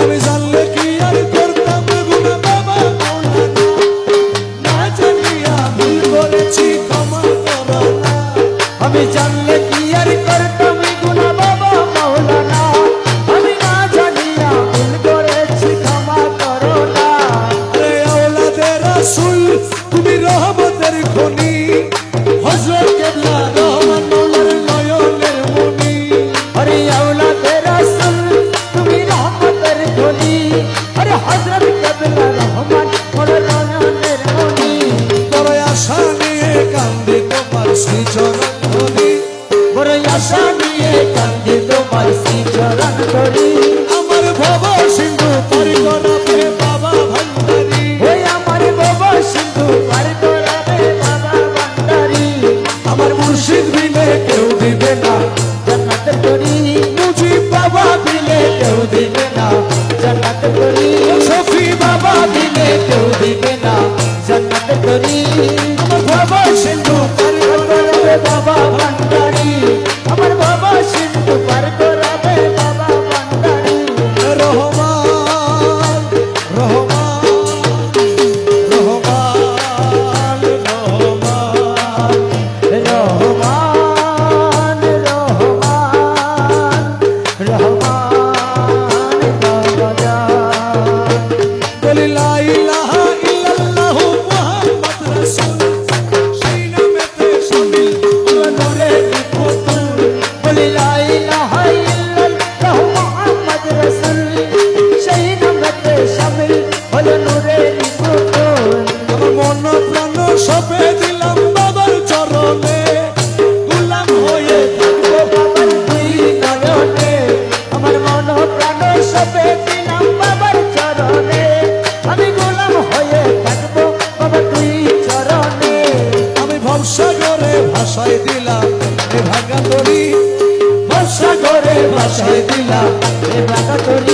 আমি জানলে কি আর করতাম গুনাহ বাবা মাওলানা, না জানিয়া ভুল করেছি ক্ষমা করো না। আমি জানলে কি আর করতাম গুনাহ বাবা মাওলানা, আমি না জানিয়া ভুল করেছি ক্ষমা করো না। আরে আওলাদে রাসূল তুমি রহমতের খনি, হযরত কেবলা রহমান মৌলার নয়নের মনি। আরে আওলাদে রাসূল তুমি রহমতের খনি, আরে হযরত কেবলা রহমান মৌলার নয়নের মনি। বড় আশা নিয়ে কান্দে তোমার শ্রীচরণ ধরি, বড় আশা নিয়ে কান্দে তোমার শ্রীচরণ ধরি। আমার ভব সিন্ধু পার করাবে বাবা ভান্ডারী, ওই আমার বাবা সিন্ধু পার করাবে বাবা ভান্ডারী। আমার মুর্শিদ বিনে কেউ দিবে না জান্নাত করি মুজিব বাবা দিলে কেউ দিবে না, জান্নাত করি শফি বাবা দিলে কেউ দিবে না, জান্নাত করি। আমার বাবা সিন্ধু পার করবে বাবা ভান্ডারী, আমার বাবা সিন্ধু পার করাবে বাবা ভান্ডারী। রহমান রহমান রহমান রহমান রহমান রহমান রহমান রহমান। বলি লা ইলাহা ইল্লাল্লাহু মুহাম্মদ রাসূল, সেই নামেতে শামিল হলো নূরের পুতুল। বলি লা ইলাহা ইল্লাল্লাহু মুহাম্মদ রাসূল, সেই নামেতে শামিল হলো নূরের পুতুল। আমার মন প্রাণ সপে দিলাম বাবার চরণে, গোলাম হয়ে থাকবো বাবার দুই নয়নে, আমার মন প্রাণ সপে দিলাম বাবার চরণে, আমি গোলাম হয়ে থাকবো বাবার দুই চরণে। আমি ভবসাগরে ভাসায় দিলাম এ ভাগা তরি, ভরসা করে ভাসায় দিলাম এ বাঁকা তরি।